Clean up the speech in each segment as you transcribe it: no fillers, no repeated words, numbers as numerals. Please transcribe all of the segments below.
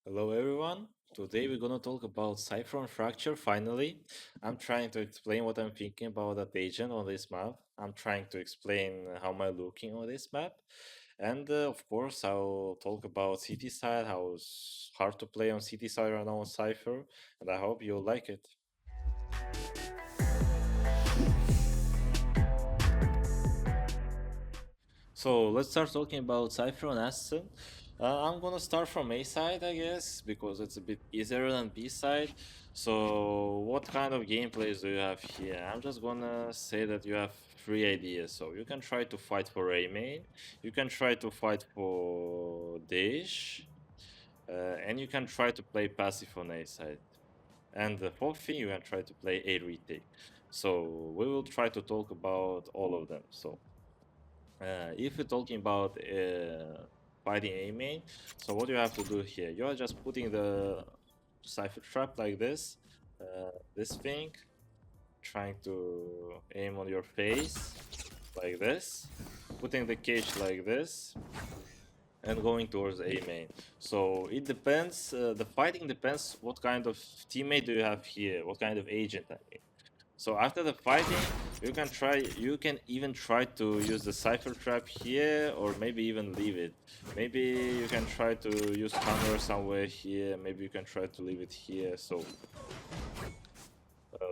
Hello everyone. Today we're gonna talk about Cypher and Fracture finally. I'm trying to explain what I'm thinking about that agent on this map. I'm trying to explain how am I looking on this map. And of course I'll talk about city side, how it's hard to play on city side right now on Cypher, and I hope you'll like it. So let's start talking about Cypher and Aston. I'm gonna start from A side, I guess, because it's a bit easier than B side. So what kind of gameplays do you have here? I'm just gonna say that you have three ideas. So you can try to fight for A main, you can try to fight for Dish, and you can try to play passive on A side. And the fourth thing, you can try to play A retake. So we will try to talk about all of them. So if you're talking about fighting a main, so what you have to do here, you are just putting the cipher trap like this thing, trying to aim on your face like this, putting the cage like this, and going towards A main. So it depends, the fighting depends what kind of teammate do you have here, what kind of agent I mean. So after the fighting, you can even try to use the cipher trap here, or maybe even leave it. Maybe you can try to use camera somewhere here, maybe you can try to leave it here. So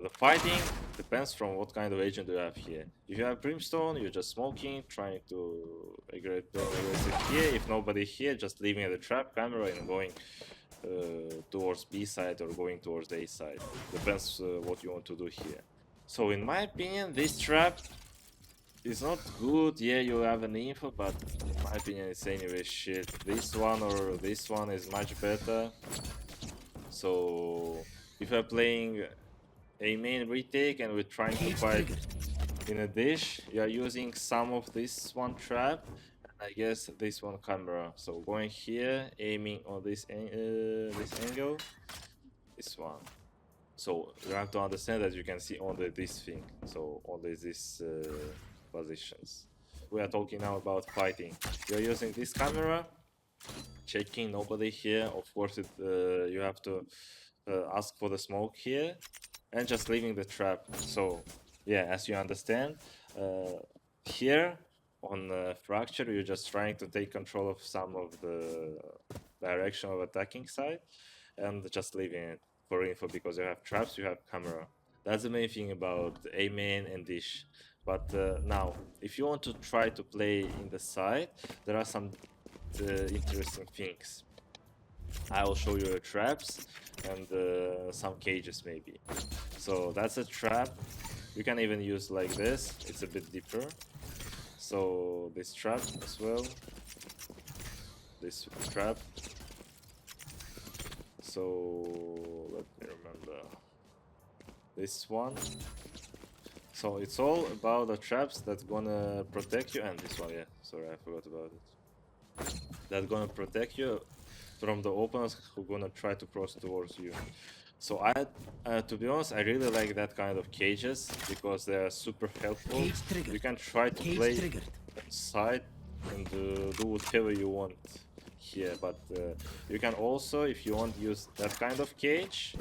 the fighting depends from what kind of agent you have here. If you have Brimstone, you're just smoking, trying to play aggressive here. If nobody here, just leaving the trap camera and going towards B side or going towards A side. Depends what you want to do here. So in my opinion, this trap is not good. Yeah, you have an info, but in my opinion, it's anyway shit. This one or this one is much better. So if we're playing a main retake and we're trying to fight in a dish, you are using some of this one trap and I guess this one camera. So going here, aiming on this angle, this one. So you have to understand that you can see only this thing, so only these positions. We are talking now about fighting. You're using this camera, checking nobody here. Of course, you have to ask for the smoke here, and just leaving the trap. So yeah, as you understand, here on Fracture, you're just trying to take control of some of the direction of attacking side, and just leaving it for info because you have traps, you have camera. That's the main thing about A main and dish. But now, if you want to try to play in the side, there are some interesting things. I will show you traps and some cages maybe. So that's a trap. You can even use like this. It's a bit deeper. So this trap as well. This trap. So let me remember this one. So it's all about the traps that's gonna protect you, and this one, yeah, sorry, I forgot about it. That's gonna protect you from the opponents who gonna try to cross towards you. So to be honest, I really like that kind of cages because they are super helpful. You can try to play inside and do whatever you want here, but you can also, if you want, use that kind of cage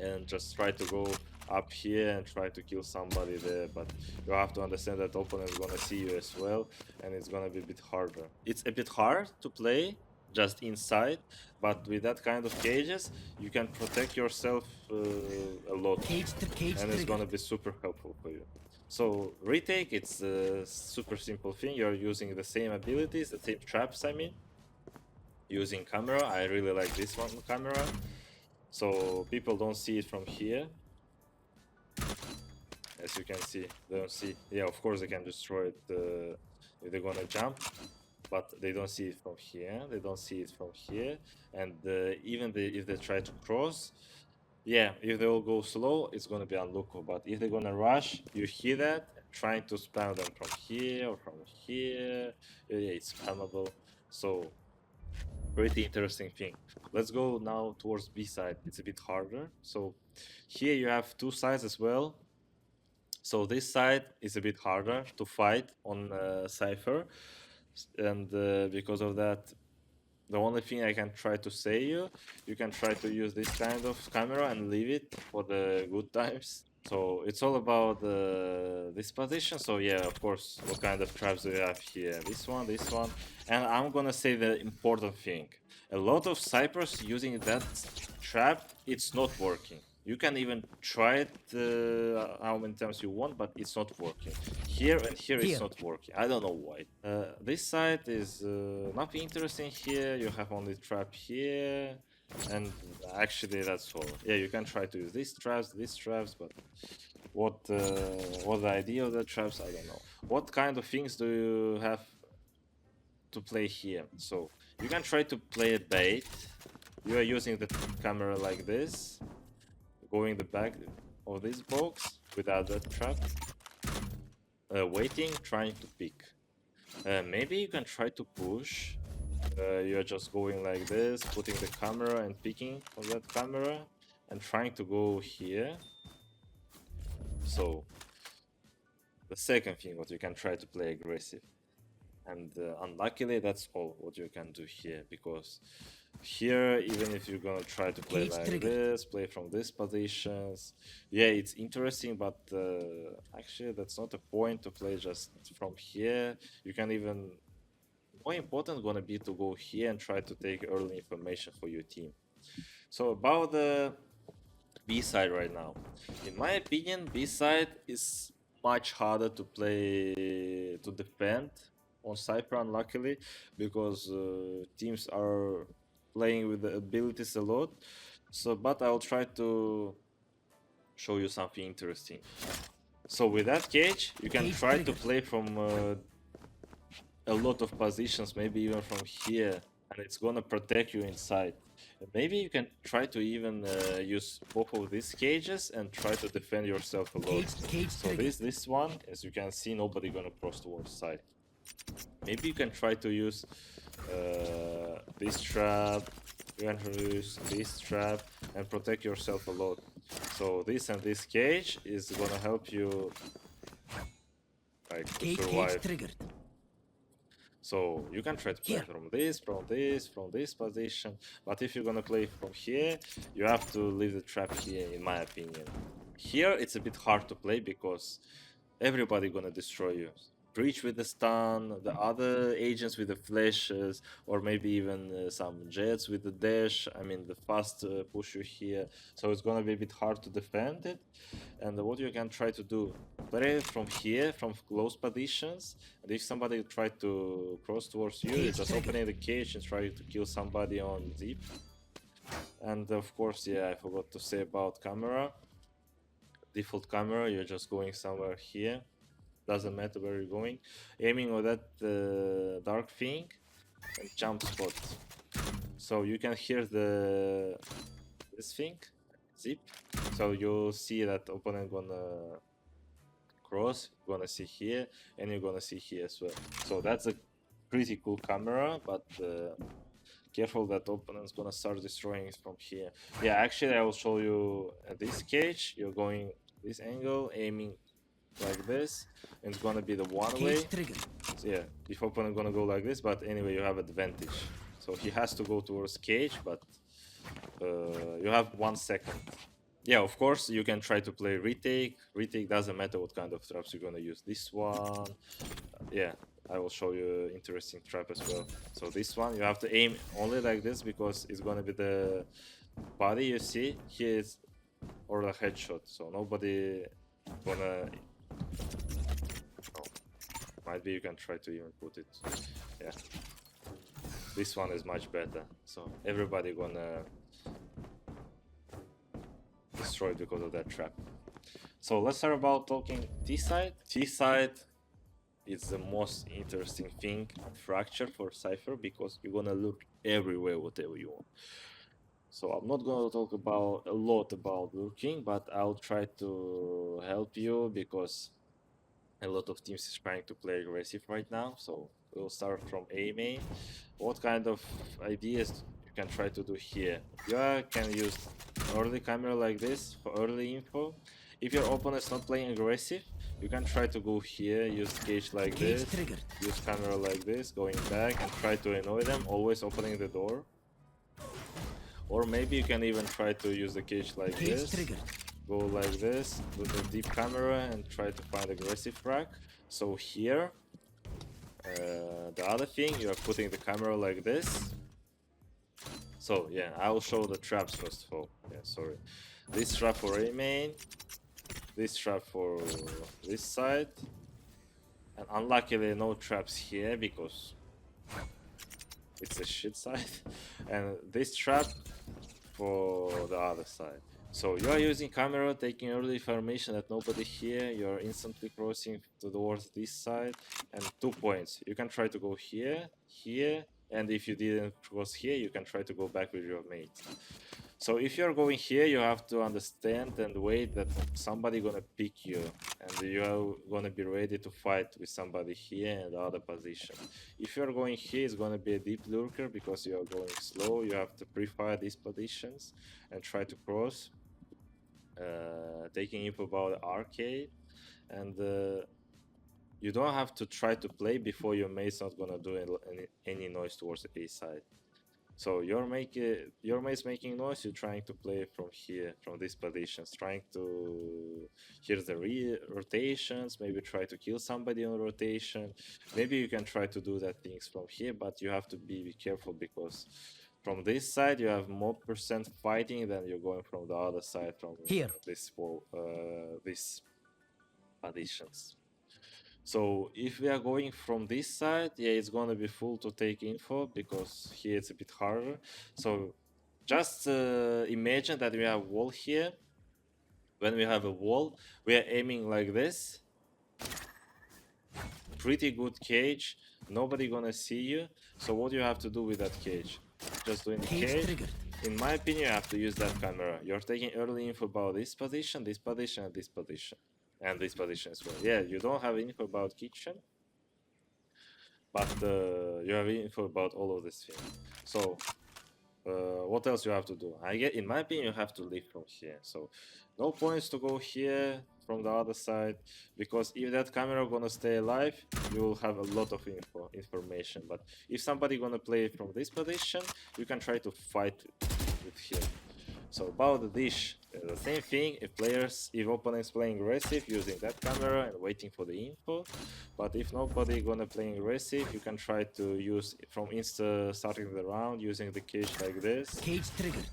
and just try to go up here and try to kill somebody there, but you have to understand that opponent is gonna see you as well, and it's gonna be a bit harder. It's a bit hard to play just inside, but with that kind of cages you can protect yourself a lot, and it's gonna be super helpful for you. So retake, it's a super simple thing. You're using the same abilities, the same traps, I mean, using camera. I really like this one camera, so people don't see it from here. As you can see, they don't see. Yeah, of course they can destroy it if they're gonna jump, but they don't see it from here. They don't see it from here, and even if they try to cross, yeah, if they will go slow, it's gonna be unlockable. But if they're gonna rush, you hear that, trying to spam them from here or from here. Yeah, it's spammable. So pretty interesting thing. Let's go now towards B side. It's a bit harder. So here you have two sides as well. So this side is a bit harder to fight on Cypher, and because of that, the only thing I can try to say you can try to use this kind of camera and leave it for the good times. So it's all about this position. So yeah, of course, what kind of traps do you have here? This one, and I'm gonna say the important thing. A lot of Cyphers using that trap, it's not working. You can even try it how many times you want, but it's not working. Here and here it's not working. I don't know why. This side is nothing interesting here. You have only trap here. And actually that's all. Yeah, you can try to use these traps, but what the idea of the traps, I don't know. What kind of things do you have to play here? So you can try to play a bait. You are using the camera like this, going the back of this box without the trap, waiting, trying to pick. Maybe you can try to push. You're just going like this, putting the camera and picking on that camera and trying to go here. So the second thing, what you can try to play aggressive. And unluckily that's all what you can do here, because here, even if you're gonna try to play like this, play from these positions, yeah, it's interesting, but actually that's not the point to play just from here. You can even, more important gonna be to go here and try to take early information for your team. So about the B side right now, in my opinion, B side is much harder to play, to defend on Cypher, unluckily, because teams are playing with the abilities a lot. So, but I'll try to show you something interesting. So with that cage, you can try to play from a lot of positions, maybe even from here, and it's gonna protect you inside. Maybe you can try to even use both of these cages and try to defend yourself a lot. So this one, as you can see, nobody gonna cross towards side. Maybe you can try to use this trap, you can use this trap and protect yourself a lot. So this and this cage is gonna help you like to survive. So you can try to play from this position, but if you're gonna play from here, you have to leave the trap here, in my opinion. Here it's a bit hard to play because everybody gonna destroy you. Breach with the stun, the other agents with the flashes, or maybe even some jets with the dash. I mean, the fast push you here. So it's gonna be a bit hard to defend it. And what you can try to do, play from here, from close positions. And if somebody try to cross towards you, you're just opening the cage and try to kill somebody on zip. And of course, yeah, I forgot to say about camera. Default camera, you're just going somewhere here. Doesn't matter where you're going, aiming on that dark thing and jump spot. So you can hear this thing zip, so you'll see that opponent gonna cross, gonna see here, and you're gonna see here as well. So that's a pretty cool camera, but careful that opponent's gonna start destroying it from here. Yeah, actually I will show you at this cage. You're going this angle, aiming like this, and it's gonna be the one way. So yeah, if opponent gonna go like this, but anyway, you have advantage. So he has to go towards cage, but you have 1 second. Yeah, of course you can try to play retake. Retake doesn't matter what kind of traps you're gonna use. This one, yeah, I will show you interesting trap as well. So this one, you have to aim only like this because it's gonna be the body you see here is, or the headshot. So nobody gonna. Oh, might be you can try to even put it. Yeah, this one is much better. So everybody gonna destroy it because of that trap. So let's start about talking T side. T side is the most interesting thing on Fracture for Cypher because you're gonna look everywhere whatever you want. So I'm not gonna talk about a lot about lurking, but I'll try to help you because a lot of teams is trying to play aggressive right now. So we'll start from A main. What kind of ideas you can try to do here? You can use early camera like this for early info. If your opponent is not playing aggressive, You can try to go here, use cage like Cage this, triggered. use camera like this, going back and try to annoy them, always opening the door. Or maybe you can even try to use the cage like Cage this, triggered. go like this, do the deep camera and try to find aggressive frag. So here, the other thing, you are putting the camera like this. So yeah, I'll show the traps first of all. Yeah, sorry. This trap for A main, this trap for this side, and unluckily no traps here because it's a shit side, and this trap for the other side. So you are using camera, taking early information that nobody here, you're instantly crossing towards this side, and 2 points. You can try to go here, here, and if you didn't cross here, you can try to go back with your mate. So if you're going here, you have to understand and wait that somebody gonna pick you, and you are gonna be ready to fight with somebody here in the other position. If you're going here, it's gonna be a deep lurker because you are going slow. You have to pre-fire these positions and try to cross, taking info about the arcade, and you don't have to try to play before your mate's not gonna do any noise towards the A side. So your mate's making noise. You're trying to play from here, from these positions, trying to hear the rotations. Maybe try to kill somebody on rotation. Maybe you can try to do that things from here, but you have to be careful because from this side you have more percent fighting than you're going from the other side from Here. these positions. So if we are going from this side, yeah, it's gonna be full to take info because here it's a bit harder. So just imagine that we have wall here. When we have a wall, we are aiming like this. Pretty good cage. Nobody gonna see you. So what you have to do with that cage? Just doing the Cage cage. triggered. In my opinion, you have to use that camera. You're taking early info about this position, and this position. And this position as well. Yeah, you don't have info about kitchen, but you have info about all of this thing. So what else you have to do? I get, in my opinion, you have to leave from here. So no points to go here from the other side because if that camera gonna stay alive, you will have a lot of information. But if somebody gonna play from this position, you can try to fight with him. So about the dish, the same thing. If opponents playing aggressive, using that camera and waiting for the info. But if nobody gonna play aggressive, you can try to use from insta starting the round using the cage like this, Cage triggered.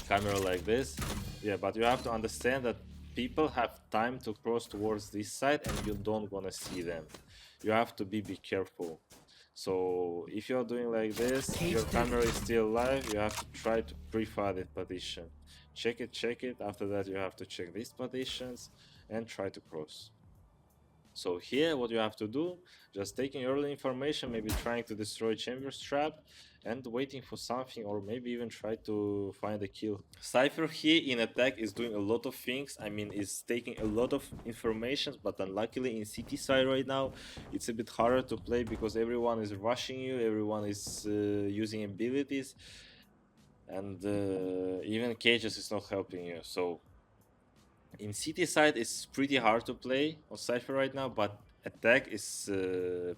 camera like this. Yeah, but you have to understand that people have time to cross towards this side and you don't wanna see them. You have to be careful. So if you're doing like this, your camera is still alive, you have to try to pre-fire that position. Check it, after that you have to check these positions and try to cross. So here what you have to do, just taking early information, maybe trying to destroy chamber trap and waiting for something, or maybe even try to find a kill. Cypher here in attack is doing a lot of things. I mean, is taking a lot of information, but unluckily in city side right now, it's a bit harder to play because everyone is rushing you, everyone is using abilities, and even cages is not helping you. So in city side, it's pretty hard to play on Cypher right now, but attack is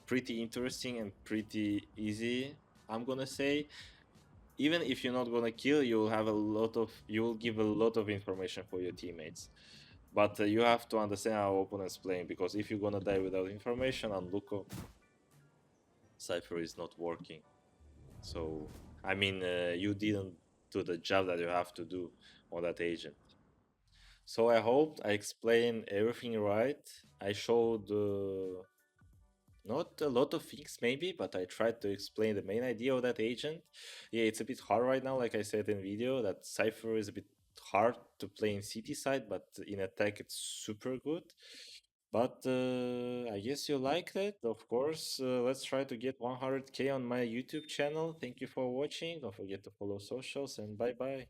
pretty interesting and pretty easy, I'm gonna say. Even if you're not gonna kill, you will give a lot of information for your teammates. But you have to understand how opponents playing because if you're gonna die without information on Luko, Cypher is not working. So I mean, you didn't do the job that you have to do on that agent. So I hope I explained everything right. I showed not a lot of things maybe, but I tried to explain the main idea of that agent. Yeah, it's a bit hard right now, like I said in video, that Cypher is a bit hard to play in city side, but in attack it's super good. But I guess you liked it. Of course, let's try to get 100k on my YouTube channel. Thank you for watching. Don't forget to follow socials and bye bye.